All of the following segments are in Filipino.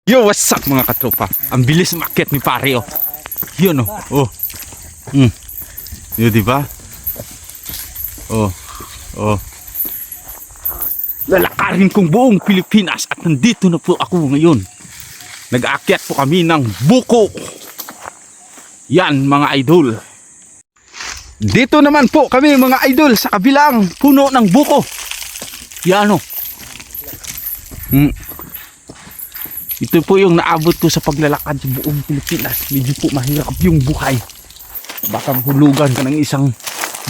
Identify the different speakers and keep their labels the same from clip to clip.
Speaker 1: Yo, what's up mga katropa? Ang bilis umakyat ni pare oh. Yun oh. Oh. Yun, di ba? Oh. Oh. Lalakarin kong buong Pilipinas at nandito na po ako ngayon. Nag-aakyat po kami ng buko. Yan mga idol. Dito naman po kami mga idol sa kabilang puno ng buko. Yan oh. Ito po yung naabot ko sa paglalakad sa buong Pilipinas. Medyo po mahirap yung buhay. Baka hulugan ka ng isang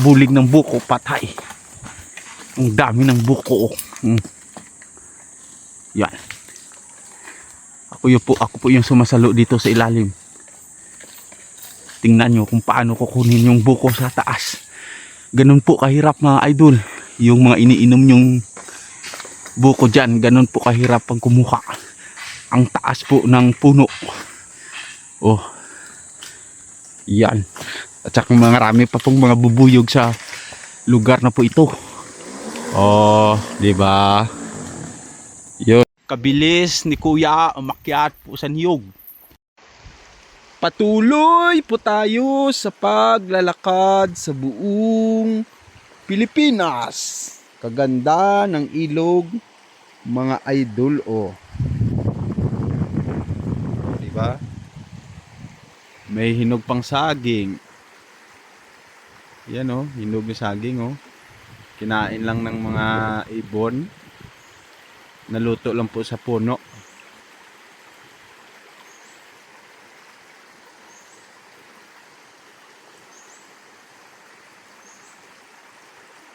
Speaker 1: bulig ng buko, patay. Ang dami ng buko. Yan. Ako po yung sumasalo dito sa ilalim. Tingnan nyo kung paano kukunin yung buko sa taas. Ganun po kahirap mga idol. Yung mga iniinom yung buko dyan, ganun po kahirap pag kumuha. Ang taas po ng puno. Oh. Yan. At saka marami pa pong mga bubuyog sa lugar na po ito. Oh, di ba? Yun. Kabilis ni Kuya umakyat po sa niyog. Patuloy po tayo sa paglalakad sa buong Pilipinas. Kaganda ng ilog, mga idol oh. Diba? May hinog pang saging. Yan oh, hinog na saging oh. Kinain lang ng mga ibon. Naluto lang po sa puno.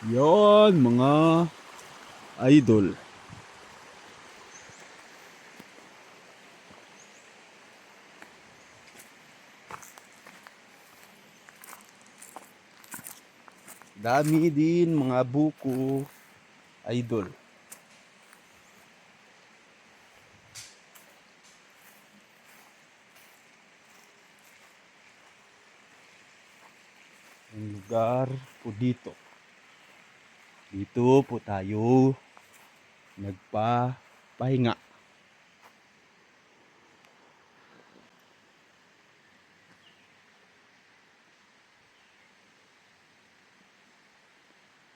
Speaker 1: Yon mga idol. Dami din mga buko, idol. Ang lugar po dito. Dito po tayo nagpapahinga.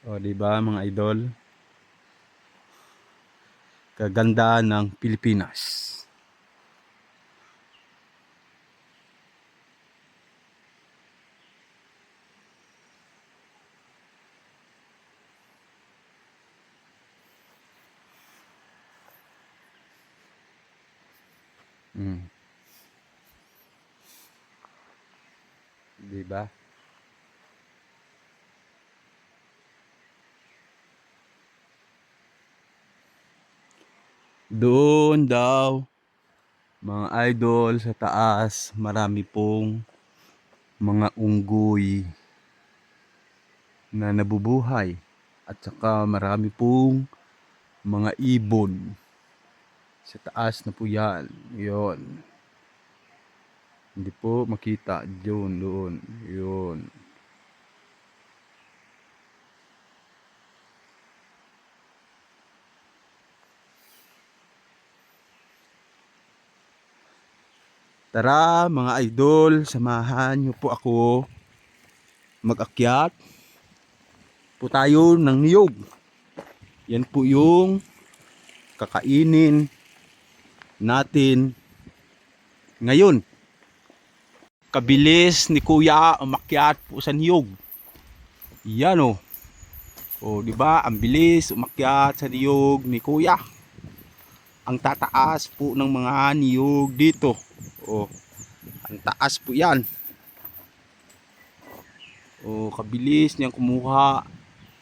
Speaker 1: O, diba mga idol? Kaganda ng Pilipinas. Diba? Doon daw mga idol sa taas, marami pong mga unggoy na nabubuhay at saka marami pong mga ibon sa taas na po yan. Yun. Hindi po makita doon. Yun. Tara mga idol, samahan niyo po ako mag-akyat po tayo ng niyog. Yan po yung kakainin natin ngayon. Kabilis ni Kuya umakyat po sa niyog. Yan oh. Oh, di ba? Ang bilis umakyat sa niyog ni Kuya. Ang tataas po ng mga niyog dito. Oh, ang taas po yan. Oh, kabilis niyang kumuha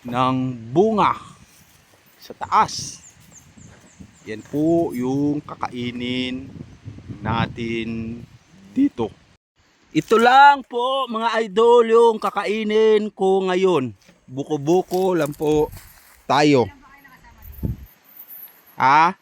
Speaker 1: ng bunga sa taas. Yan po yung kakainin natin dito. Ito lang po mga idol yung kakainin ko ngayon. Buko-buko lang po tayo. Ha?